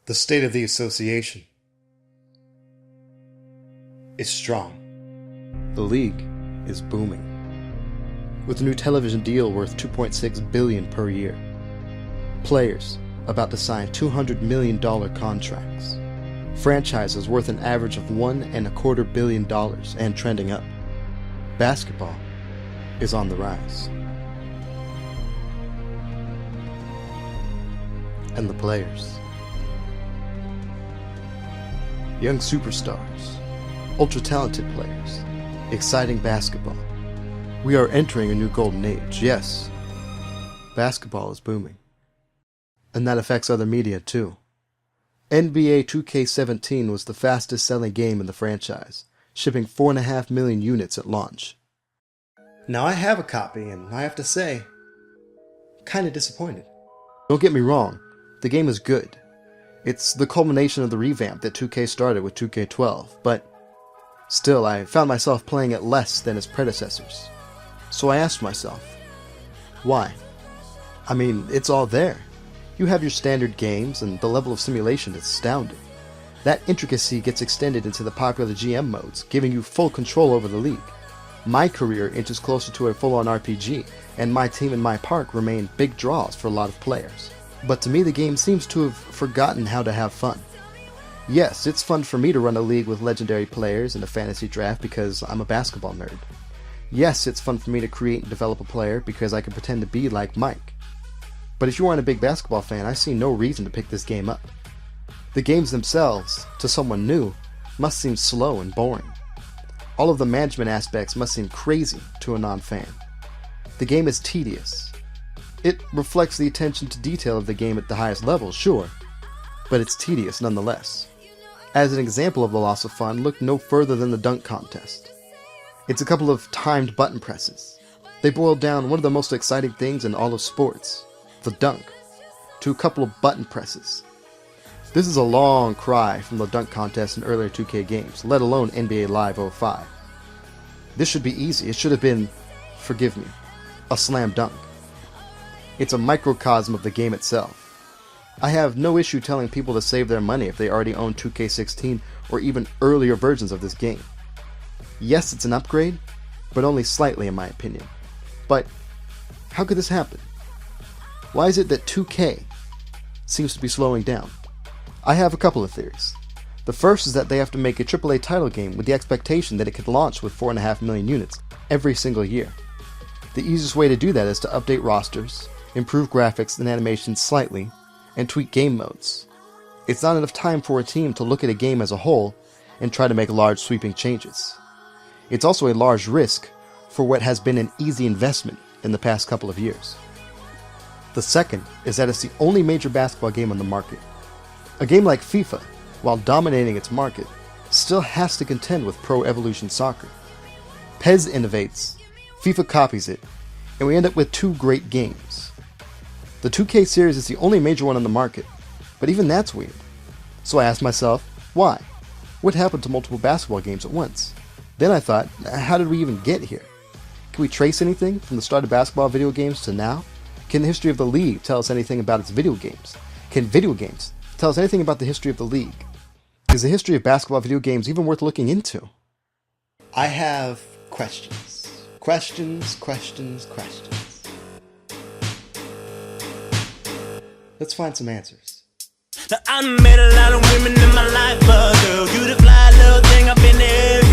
The state of the association is strong. The league is booming, with a new television deal worth $2.6 billion per year. Players about to sign $200 million contracts. Franchises worth an average of $1.25 billion and trending up. Basketball is on the rise. And the players. Young superstars, ultra-talented players, exciting basketball. We are entering a new golden age, yes. Basketball is booming. And that affects other media too. NBA 2K17 was the fastest selling game in the franchise, shipping 4.5 million units at launch. Now I have a copy, and I have to say, kinda disappointed. Don't get me wrong, the game is good. It's the culmination of the revamp that 2K started with 2K12, but still I found myself playing it less than its predecessors. So I asked myself, why? I mean, it's all there. You have your standard games, and the level of simulation is astounding. That intricacy gets extended into the popular GM modes, giving you full control over the league. My career inches closer to a full-on RPG, and my team and my park remain big draws for a lot of players. But to me, the game seems to have forgotten how to have fun. Yes, it's fun for me to run a league with legendary players in a fantasy draft because I'm a basketball nerd. Yes, it's fun for me to create and develop a player because I can pretend to be like Mike. But if you aren't a big basketball fan, I see no reason to pick this game up. The games themselves, to someone new, must seem slow and boring. All of the management aspects must seem crazy to a non-fan. The game is tedious. It reflects the attention to detail of the game at the highest level, sure, but it's tedious nonetheless. As an example of the loss of fun, look no further than the dunk contest. It's a couple of timed button presses. They boil down one of the most exciting things in all of sports, the dunk, to a couple of button presses. This is a long cry from the dunk contest in earlier 2K games, let alone NBA Live 05. This should be easy. It should have been, forgive me, a slam dunk. It's a microcosm of the game itself. I have no issue telling people to save their money if they already own 2K16 or even earlier versions of this game. Yes, it's an upgrade, but only slightly in my opinion. But how could this happen? Why is it that 2K seems to be slowing down? I have a couple of theories. The first is that they have to make a AAA title game with the expectation that it could launch with 4.5 million units every single year. The easiest way to do that is to update rosters, improve graphics and animations slightly, and tweak game modes. It's not enough time for a team to look at a game as a whole and try to make large sweeping changes. It's also a large risk for what has been an easy investment in the past couple of years. The second is that it's the only major basketball game on the market. A game like FIFA, while dominating its market, still has to contend with Pro Evolution Soccer. PES innovates, FIFA copies it, and we end up with two great games. The 2K series is the only major one on the market, but even that's weird. So I asked myself, why? What happened to multiple basketball games at once? Then I thought, how did we even get here? Can we trace anything from the start of basketball video games to now? Can the history of the league tell us anything about its video games? Can video games tell us anything about the history of the league? Is the history of basketball video games even worth looking into? I have questions. Questions. Let's find some answers. I met a lot of women in my life, but girl, you the fly little thing up in there.